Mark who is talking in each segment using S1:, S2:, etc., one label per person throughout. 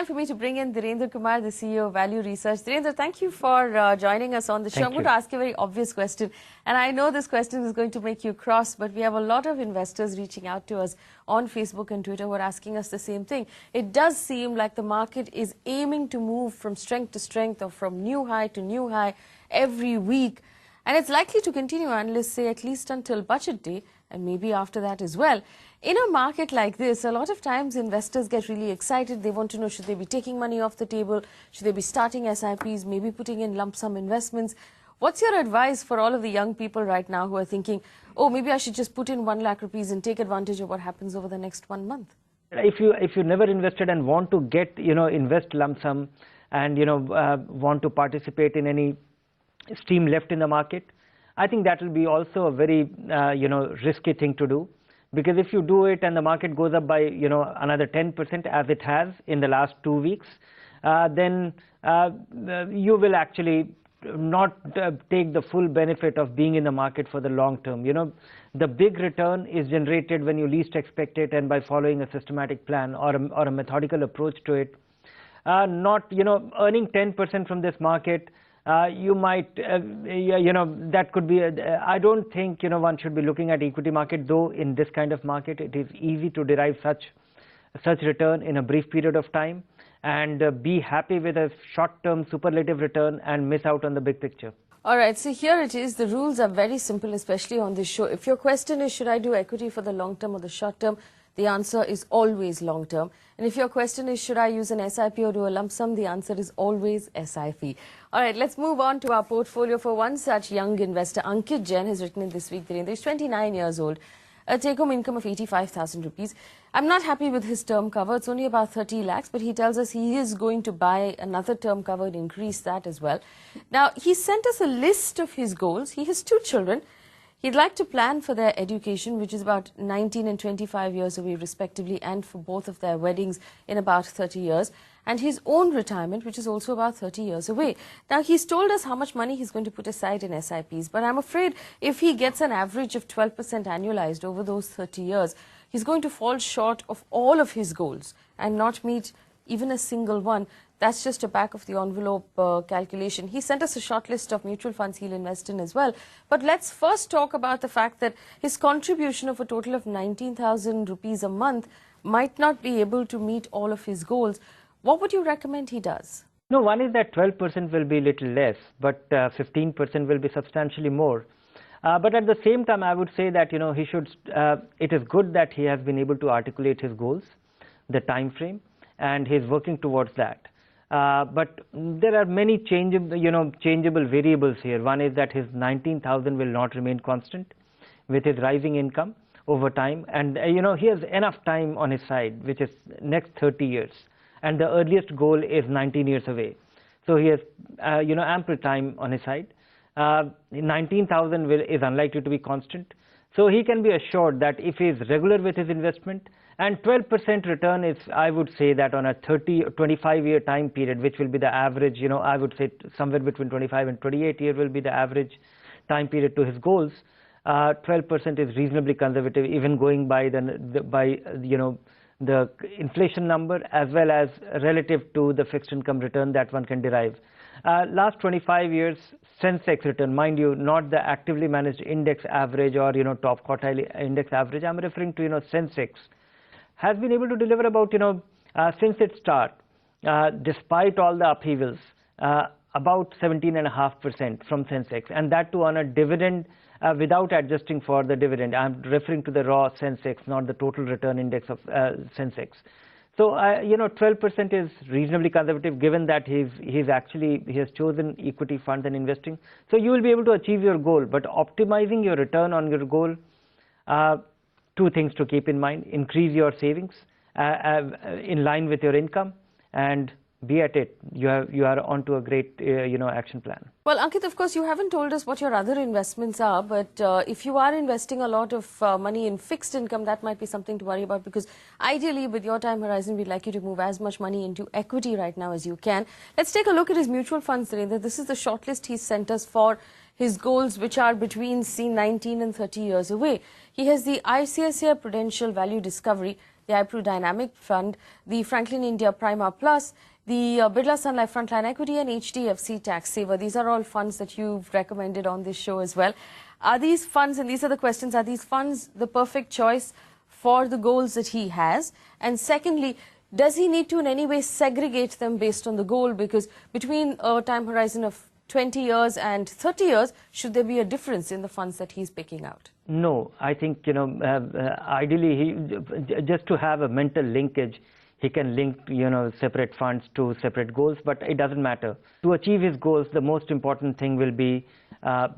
S1: time for me to bring in Kumar, the CEO of Value Research. Thank you for joining us on the show. I'm going to ask you a very obvious question, and I know this question is going to make you cross, but we have a lot of investors reaching out to us on Facebook and Twitter who are asking us the same thing. It does seem like the market is aiming to move from strength to strength or from new high to new high every week, and it's likely to continue, analysts say, at least until budget day, and maybe after that as well. In a market like this, a lot of times investors get really excited. They want to know, should they be taking money off the table? Should they be starting SIPs, maybe putting in lump sum investments? What's your advice for all of the young people right now who are thinking, oh, maybe I should just put in 1 lakh rupees and take advantage of what happens over the next 1 month?
S2: If you never invested and want to get, invest lump sum and, want to participate in any steam left in the market, I think that will be also a very, risky thing to do. Because if you do it and the market goes up by, another 10% as it has in the last 2 weeks, then you will actually not take the full benefit of being in the market for the long term. The big return is generated when you least expect it and by following a systematic plan or a methodical approach to it. Not, earning 10% from this market. You might, that could be, I don't think, one should be looking at equity market, though in this kind of market, it is easy to derive such return in a brief period of time and be happy with a short-term superlative return and miss out on the big picture.
S1: All right, so here it is. The rules are very simple, especially on this show. If your question is, should I do equity for the long term or the short term? The answer is always long term. And if your question is, should I use an SIP or do a lump sum? The answer is always SIP. All right, let's move on to our portfolio. For one such young investor, Ankit Jain has written in this week, he's 29 years old, a take-home income of 85,000 rupees. I'm not happy with his term cover. It's only about 30 lakhs, but he tells us he is going to buy another term cover and increase that as well. Now, he sent us a list of his goals. He has 2 children. He'd like to plan for their education, which is about 19 and 25 years away, respectively, and for both of their weddings in about 30 years, and his own retirement, which is also about 30 years away. Now, he's told us how much money he's going to put aside in SIPs, but I'm afraid if he gets an average of 12% annualized over those 30 years, he's going to fall short of all of his goals and not meet even a single one. That's just a back of the envelope calculation. He sent us a short list of mutual funds he'll invest in as well. But let's first talk about the fact that his contribution of a total of 19,000 rupees a month might not be able to meet all of his goals. What would you recommend he does?
S2: No, one is that 12% will be little less, but 15% will be substantially more. But at the same time, I would say that, he should, it is good that he has been able to articulate his goals, the time frame, and he's working towards that. But there are many changeable variables here. One is that his 19,000 will not remain constant with his rising income over time. And, he has enough time on his side, which is next 30 years. And the earliest goal is 19 years away. So he has, ample time on his side. 19,000 is unlikely to be constant. So he can be assured that if he is regular with his investment, and 12% return is, I would say that on a 25-year time period, which will be the average, I would say somewhere between 25 and 28 years will be the average time period to his goals. 12% is reasonably conservative, even going by the inflation number as well as relative to the fixed income return that one can derive. Last 25 years, Sensex return, mind you, not the actively managed index average or, top quartile index average. I'm referring to, Sensex, has been able to deliver about, since its start, despite all the upheavals, about 17.5% from Sensex, and that too on a dividend without adjusting for the dividend. I'm referring to the raw Sensex, not the total return index of Sensex. So, 12% is reasonably conservative given that he has chosen equity funds and investing. So you will be able to achieve your goal, but optimizing your return on your goal, 2 things to keep in mind: increase your savings in line with your income, and be at it. You are onto a great action plan.
S1: Well, Ankit, of course, you haven't told us what your other investments are, but if you are investing a lot of money in fixed income, that might be something to worry about, because ideally, with your time horizon, we'd like you to move as much money into equity right now as you can. Let's take a look at his mutual funds, Surendra. This is the shortlist he's sent us for his goals, which are between 19 and 30 years away. He has the ICICI Prudential Value Discovery, the iPru Dynamic Fund, the Franklin India Prima Plus, the Birla Sun Life Frontline Equity and HDFC Tax Saver. These are all funds that you've recommended on this show as well. Are these funds, and these are the questions, are these funds the perfect choice for the goals that he has? And secondly, does he need to in any way segregate them based on the goal? Because between a time horizon of 20 years and 30 years, should there be a difference in the funds that he's picking out?
S2: No, I think, ideally, just to have a mental linkage, he can link, separate funds to separate goals, but it doesn't matter. To achieve his goals, the most important thing will be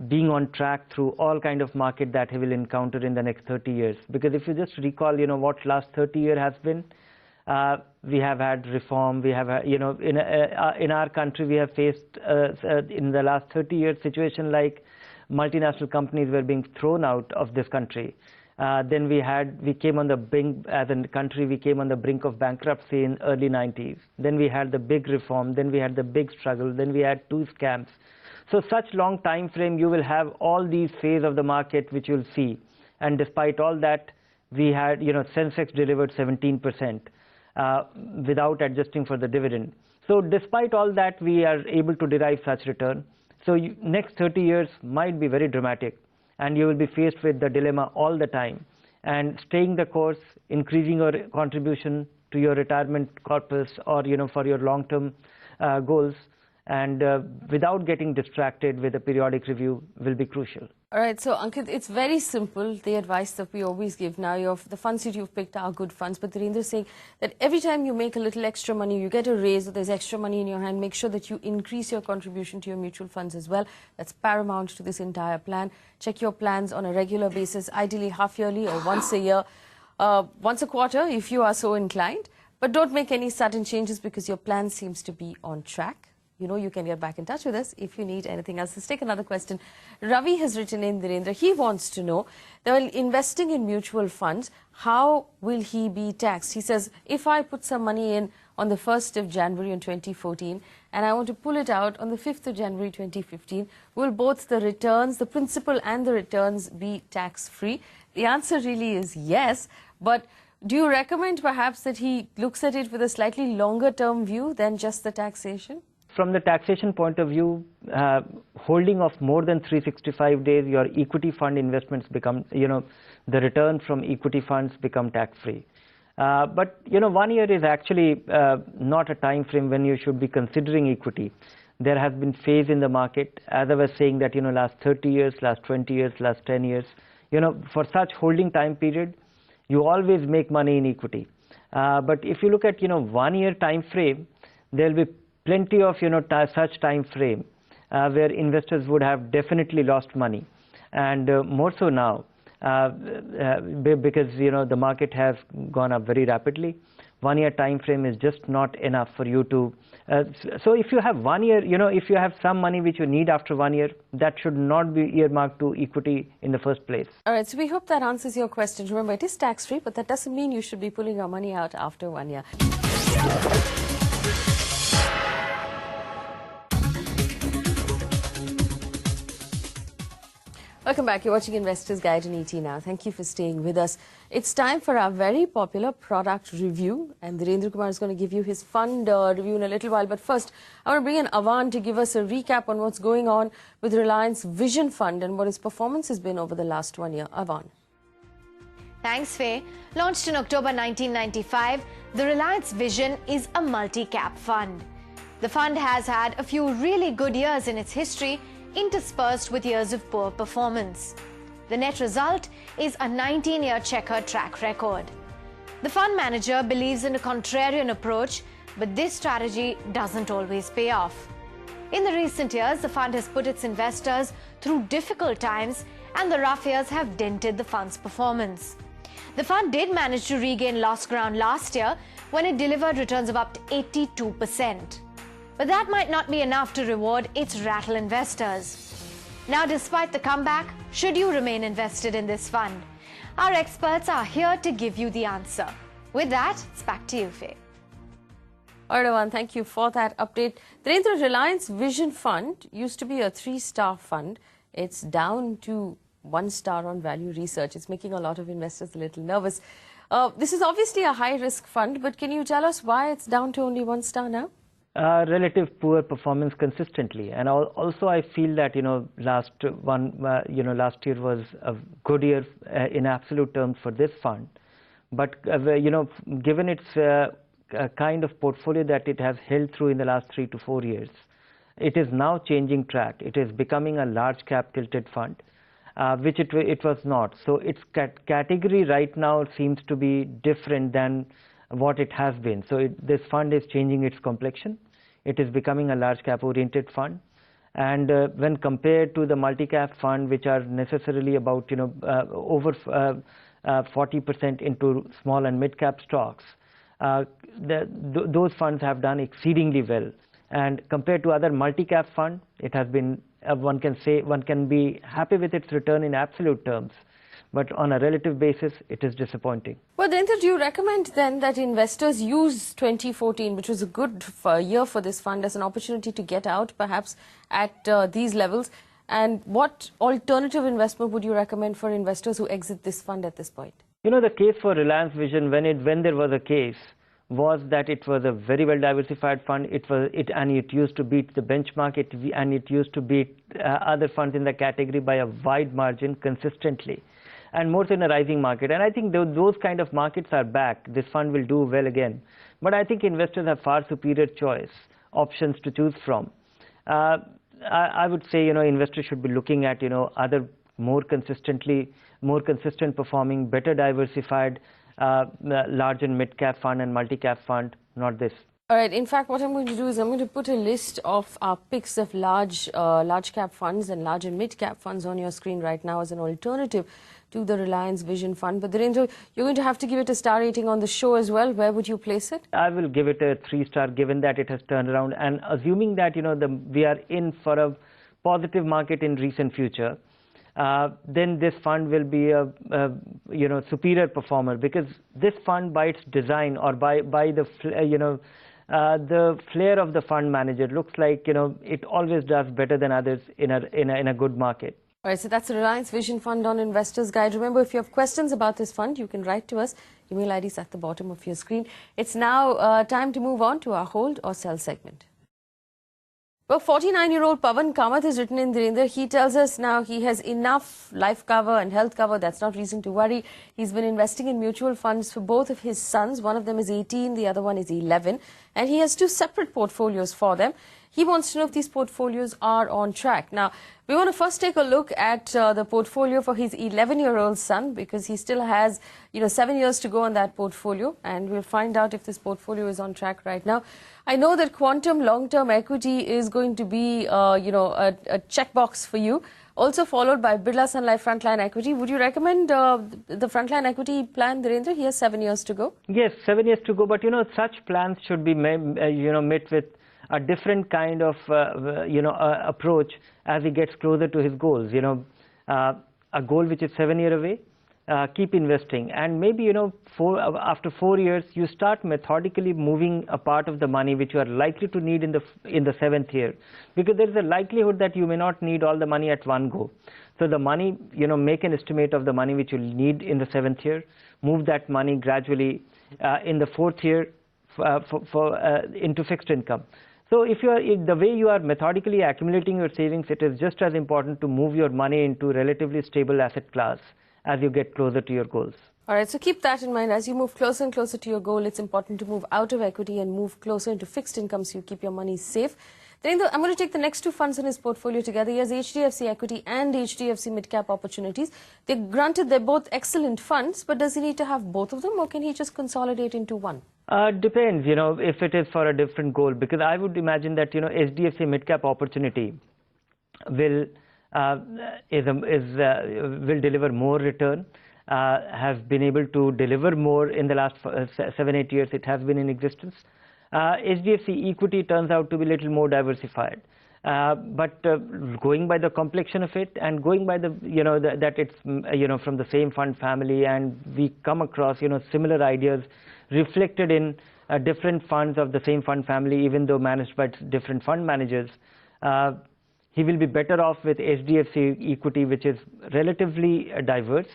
S2: being on track through all kind of market that he will encounter in the next 30 years. Because if you just recall, what last 30 years has been, we have had reform, we have, in our country, we have faced in the last 30 years situation like multinational companies were being thrown out of this country. Then we came on the brink, as a country, we came on the brink of bankruptcy in early 90s. Then we had the big reform, then we had the big struggle, then we had 2 scams. So such long time frame, you will have all these phases of the market which you'll see. And despite all that, we had, Sensex delivered 17%. Without adjusting for the dividend. So despite all that, we are able to derive such return. So next 30 years might be very dramatic, and you will be faced with the dilemma all the time. And staying the course, increasing your contribution to your retirement corpus or for your long-term goals, and without getting distracted with a periodic review will be crucial.
S1: All right, so Ankit, it's very simple, the advice that we always give. Now, the funds that you've picked are good funds, but Dhirendra is saying that every time you make a little extra money, you get a raise, or there's extra money in your hand, make sure that you increase your contribution to your mutual funds as well. That's paramount to this entire plan. Check your plans on a regular basis, ideally half-yearly or once a year, once a quarter if you are so inclined. But don't make any sudden changes because your plan seems to be on track. You can get back in touch with us if you need anything else. Let's take another question. Ravi has written in, Dhirendra. He wants to know that while investing in mutual funds, how will he be taxed? He says, if I put some money in on the 1st of January in 2014 and I want to pull it out on the 5th of January 2015, will both the returns, the principal and the returns be tax-free? The answer really is yes, but do you recommend perhaps that he looks at it with a slightly longer-term view than just the taxation?
S2: From the taxation point of view, holding of more than 365 days, your equity fund investments become, the return from equity funds become tax-free. But, 1 year is actually not a time frame when you should be considering equity. There has been phase in the market, as I was saying that, last 30 years, last 20 years, last 10 years, for such holding time period, you always make money in equity. But if you look at, 1 year time frame, there will be plenty of such time frame where investors would have definitely lost money, and more so now because the market has gone up very rapidly. 1 year time frame is just not enough for you to. So if you have 1 year, if you have some money which you need after 1 year, that should not be earmarked to equity in the first place.
S1: All right, so we hope that answers your question. Remember, it is tax free, but that doesn't mean you should be pulling your money out after 1 year. Welcome back. You're watching Investor's Guide on ET Now. Thank you for staying with us. It's time for our very popular product review, and Dhirendra Kumar is going to give you his fund review in a little while. But first, I want to bring in Avan to give us a recap on what's going on with Reliance Vision Fund and what its performance has been over the last 1 year. Avan.
S3: Thanks, Faye. Launched in October 1995, the Reliance Vision is a multi-cap fund. The fund has had a few really good years in its history, interspersed with years of poor performance. The net result is a 19-year checkered track record. The fund manager believes in a contrarian approach, but this strategy doesn't always pay off. In the recent years, the fund has put its investors through difficult times, and the rough years have dented the fund's performance. The fund did manage to regain lost ground last year when it delivered returns of up to 82%. But that might not be enough to reward its rattle investors. Now, despite the comeback, should you remain invested in this fund? Our experts are here to give you the answer. With that, it's back to you, Faye.
S1: All right, Avan, thank you for that update. The Reliance Vision Fund used to be a 3-star fund. It's down to 1 star on value research. It's making a lot of investors a little nervous. This is obviously a high-risk fund, but can you tell us why it's down to only 1 star now?
S2: Relative poor performance consistently, and also I feel that last year was a good year in absolute terms for this fund, but given its kind of portfolio that it has held through in the last 3 to 4 years, it is now changing track. It is becoming a large cap tilted fund, which it was not. So its category right now seems to be different than what it has been. So this fund is changing its complexion. It is becoming a large cap oriented fund, and when compared to the multi cap fund, which are necessarily about over 40% into small and mid cap stocks, those funds have done exceedingly well. And compared to other multi cap fund, it has been one can be happy with its return in absolute terms, but on a relative basis, it is disappointing.
S1: Well, Dhirendra, do you recommend then that investors use 2014, which was a good year for this fund, as an opportunity to get out, perhaps at these levels? And what alternative investment would you recommend for investors who exit this fund at this point?
S2: The case for Reliance Vision, when there was a case, was that it was a very well diversified fund. And it used to beat the benchmark. And it used to beat other funds in the category by a wide margin consistently, and more in a rising market. And I think those kind of markets are back. This fund will do well again. But I think investors have far superior options to choose from. I would say investors should be looking at other more consistent performing, better diversified large and mid cap fund and multi cap fund, not this.
S1: All right. In fact, what I'm going to do is I'm going to put a list of our picks of large cap funds and large and mid cap funds on your screen right now as an alternative to the Reliance Vision Fund. But Dhirendra, you're going to have to give it a star rating on the show as well. Where would you place it? I
S2: will give it a 3-star, given that it has turned around, and assuming that we are in for a positive market in recent future. Then this fund will be a superior performer, because this fund, by its design or by the flair of the fund manager, looks like it always does better than others in a good market.
S1: All right, so that's the Reliance Vision Fund on Investors Guide. Remember, if you have questions about this fund, you can write to us. Email ID is at the bottom of your screen. It's now time to move on to our hold or sell segment. Well, 49-year-old Pawan Kamath has written in, Dhirendra. He tells us now he has enough life cover and health cover. That's not reason to worry. He's been investing in mutual funds for both of his sons. One of them is 18, the other one is 11. And he has 2 separate portfolios for them. He wants to know if these portfolios are on track. Now, we want to first take a look at the portfolio for his 11-year-old son, because he still has, 7 years to go on that portfolio. And we'll find out if this portfolio is on track right now. I know that quantum long-term equity is going to be, a checkbox for you. Also followed by Birla Sun Life Frontline Equity. Would you recommend the Frontline Equity plan, Dhirendra? He has 7 years to go.
S2: Yes, 7 years to go. But such plans should be met with a different kind of approach as he gets closer to his goals. A goal which is 7 years away. Keep investing, and maybe after 4 years you start methodically moving a part of the money which you are likely to need in the 7th year, because there is a likelihood that you may not need all the money at one go. So the money, make an estimate of the money which you need in the 7th year, move that money gradually in the 4th year into fixed income. So if the way you are methodically accumulating your savings, it is just as important to move your money into relatively stable asset class as you get closer to your goals.
S1: All right, so keep that in mind. As you move closer and closer to your goal, it's important to move out of equity and move closer into fixed income so you keep your money safe. Then I'm going to take the next 2 funds in his portfolio together. He has HDFC Equity and HDFC Mid-Cap Opportunities. Granted, they're both excellent funds, but does he need to have both of them, or can he just consolidate into one?
S2: Depends, if it is for a different goal, because I would imagine that, HDFC Mid-Cap Opportunity will deliver more return, has been able to deliver more in the last 7-8 years it has been in existence. HDFC Equity turns out to be a little more diversified, but going by the complexion of it, and going by the that it's from the same fund family, and we come across similar ideas reflected in different funds of the same fund family, even though managed by different fund managers. He will be better off with HDFC Equity, which is relatively diverse,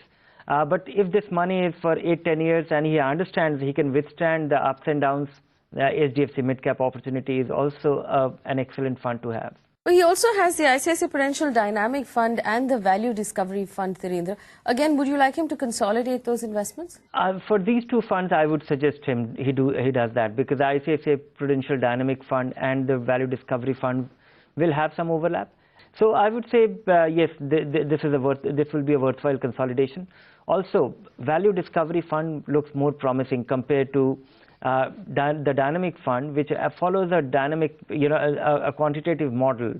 S2: But if this money is for 8-10 years and he understands he can withstand the ups and downs, HDFC mid-cap opportunity is also an excellent fund to have.
S1: But he also has the ICICI Prudential Dynamic Fund and the Value Discovery Fund, Dhirendra. Again, would you like him to consolidate those investments?
S2: For these two funds, I would suggest him he does that, because the ICICI Prudential Dynamic Fund and the Value Discovery Fund will have some overlap. So I would say yes, this will be a worthwhile consolidation. Also, Value Discovery Fund looks more promising compared to the dynamic fund, which follows a dynamic, a quantitative model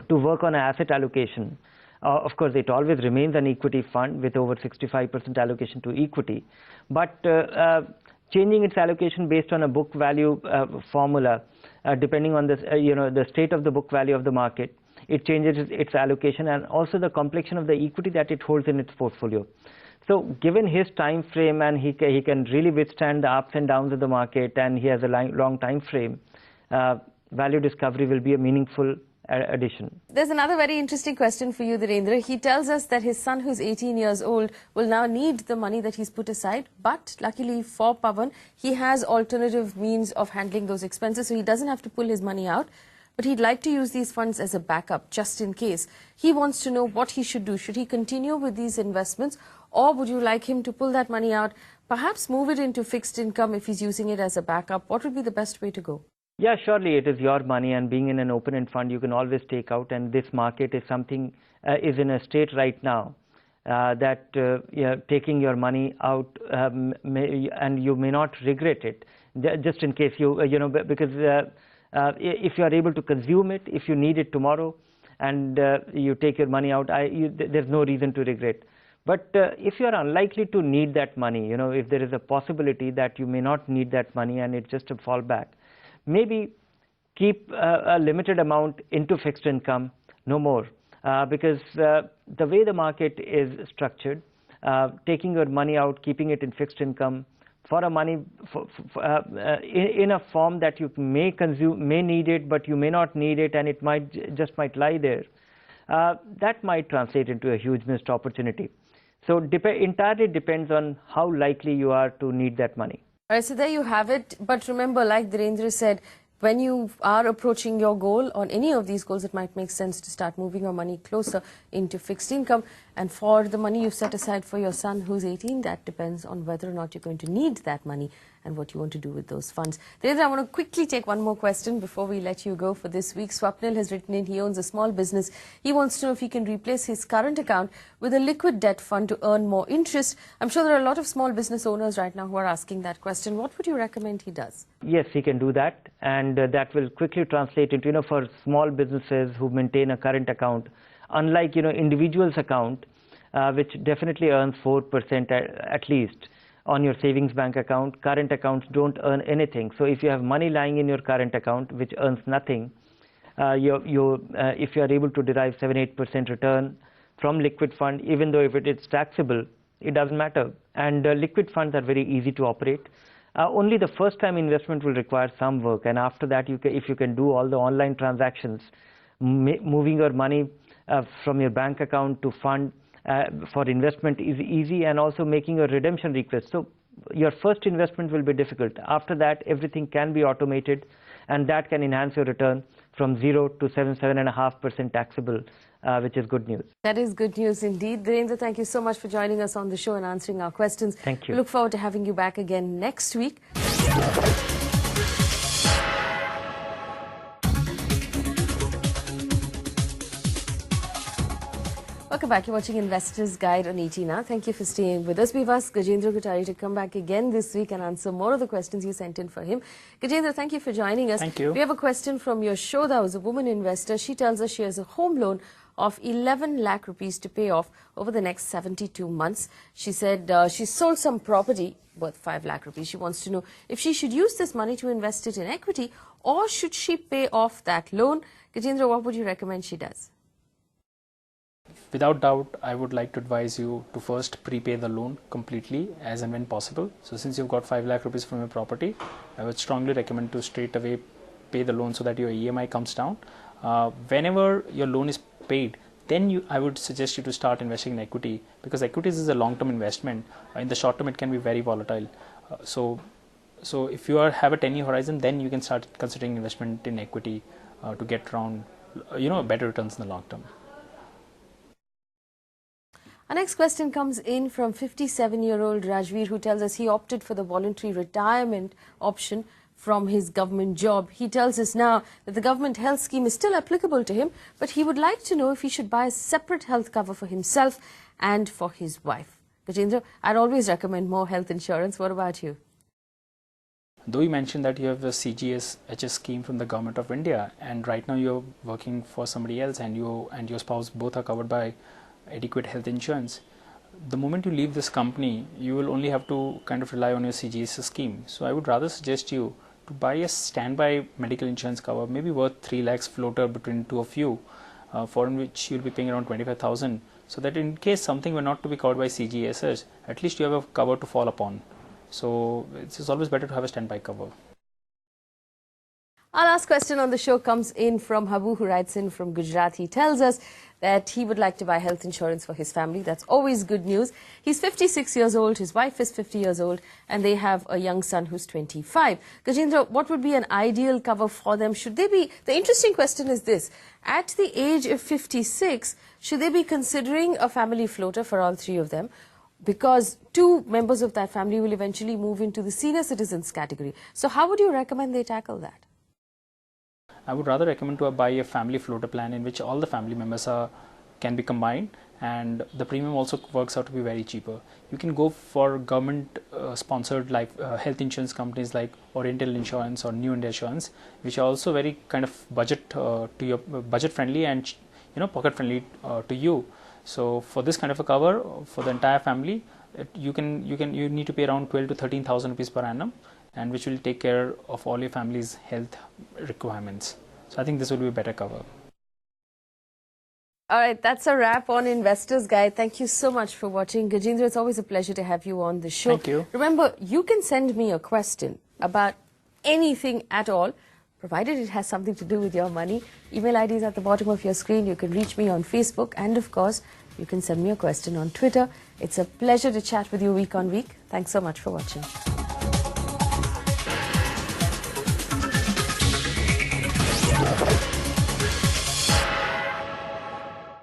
S2: to work on asset allocation. Of course, it always remains an equity fund with over 65% allocation to equity, but changing its allocation based on a book value formula, depending on the state of the book value of the market, it changes its allocation and also the complexion of the equity that it holds in its portfolio. So given his time frame, and he can really withstand the ups and downs of the market, and he has a long time frame, Value Discovery will be a meaningful addition.
S1: There's another very interesting question for you, Dhirendra. He tells us that his son, who's 18 years old, will now need the money that he's put aside. But luckily for Pawan, he has alternative means of handling those expenses, so he doesn't have to pull his money out. But he'd like to use these funds as a backup, just in case. He wants to know what he should do. Should he continue with these investments, or would you like him to pull that money out, perhaps move it into fixed income if he's using it as a backup? What would be the best way to go?
S2: Yeah, surely it is your money, and being in an open-end fund, you can always take out. And this market is is in a state right now that taking your money out, and you may not regret it, just in case because if you are able to consume it, if you need it tomorrow, and you take your money out, there's no reason to regret. But if you are unlikely to need that money, if there is a possibility that you may not need that money and it's just a fallback, maybe keep a limited amount into fixed income, no more, because the way the market is structured, taking your money out, keeping it in fixed income for a money in a form that you may consume, may need it, but you may not need it, and it just might lie there, that might translate into a huge missed opportunity. So entirely depends on how likely you are to need that money.
S1: All right, so there you have it. But remember, like Dhirendra said, when you are approaching your goal on any of these goals, it might make sense to start moving your money closer into fixed income. And for the money you've set aside for your son who's 18, that depends on whether or not you're going to need that money and what you want to do with those funds. Dhirendra, I want to quickly take one more question before we let you go for this week. Swapnil has written in, he owns a small business. He wants to know if he can replace his current account with a liquid debt fund to earn more interest. I'm sure there are a lot of small business owners right now who are asking that question. What would you recommend he does?
S2: Yes, he can do that, and that will quickly translate into, for small businesses who maintain a current account, unlike, individuals account, which definitely earns 4% at least on your savings bank account. Current accounts don't earn anything. So if you have money lying in your current account which earns nothing, if you are able to derive 7-8% return from liquid fund, even though if it is taxable, it doesn't matter. And liquid funds are very easy to operate. Only the first time investment will require some work, and after that, if you can do all the online transactions, moving your money from your bank account to fund for investment is easy, and also making a redemption request. So your first investment will be difficult. After that, everything can be automated, and that can enhance your return from 0 to 7.5% taxable, which is good news.
S1: That is good news indeed. Dhirendra, thank you so much for joining us on the show and answering our questions.
S2: Thank you.
S1: We look forward to having you back again next week. Welcome back. You're watching Investors Guide on ET Now. Thank you for staying with us. We've asked Gajendra Kothari to come back again this week and answer more of the questions you sent in for him. Gajendra, thank you for joining us.
S4: Thank you.
S1: We have a question from your show. That was a woman investor. She tells us she has a home loan of 11 lakh rupees to pay off over the next 72 months. She said she sold some property worth 5 lakh rupees. She wants to know if she should use this money to invest it in equity, or should she pay off that loan? Gajendra, what would you recommend she does?
S4: Without doubt, I would like to advise you to first prepay the loan completely as and when possible. So since you've got 5 lakh rupees from your property, I would strongly recommend to straight away pay the loan so that your EMI comes down. Whenever your loan is paid, then I would suggest you to start investing in equity, because equities is a long-term investment. In the short term, it can be very volatile. So if you have a 10-year horizon, then you can start considering investment in equity to get around, better returns in the long term.
S1: Our next question comes in from 57-year-old Rajveer, who tells us he opted for the voluntary retirement option from his government job. He tells us now that the government health scheme is still applicable to him, but he would like to know if he should buy a separate health cover for himself and for his wife. Gajendra, I'd always recommend more health insurance. What about you?
S4: Though you mentioned that you have a CGS-HS scheme from the government of India, and right now you're working for somebody else, and you and your spouse both are covered by adequate health insurance, the moment you leave this company, you will only have to kind of rely on your CGS scheme. So I would rather suggest you to buy a standby medical insurance cover, maybe worth 3 lakhs floater between two of you, for which you'll be paying around 25,000, so that in case something were not to be covered by CGSS, at least you have a cover to fall upon. So it's always better to have a standby cover.
S1: Our last question on the show comes in from Habu, who writes in from Gujarat. He tells us that he would like to buy health insurance for his family. That's always good news. He's 56 years old, his wife is 50 years old, and they have a young son who's 25. Gajendra, what would be an ideal cover for them? Should they be, the interesting question is this, at the age of 56, should they be considering a family floater for all three of them? Because two members of that family will eventually move into the senior citizens category. So how would you recommend they tackle that?
S4: I would rather recommend to buy a family floater plan in which all the family members can be combined, and the premium also works out to be very cheaper. You can go for government sponsored health insurance companies like Oriental Insurance or New India Insurance, which are also very kind of budget friendly and pocket friendly to you. So for this kind of a cover for the entire family, you need to pay around 12 to 13,000 rupees per annum, and which will take care of all your family's health requirements. So I think this will be a better cover.
S1: All right, that's a wrap on Investors Guide. Thank you so much for watching. Gajendra, it's always a pleasure to have you on the show.
S4: Thank you.
S1: Remember, you can send me a question about anything at all, provided it has something to do with your money. Email ID is at the bottom of your screen. You can reach me on Facebook, and of course, you can send me a question on Twitter. It's a pleasure to chat with you week on week. Thanks so much for watching.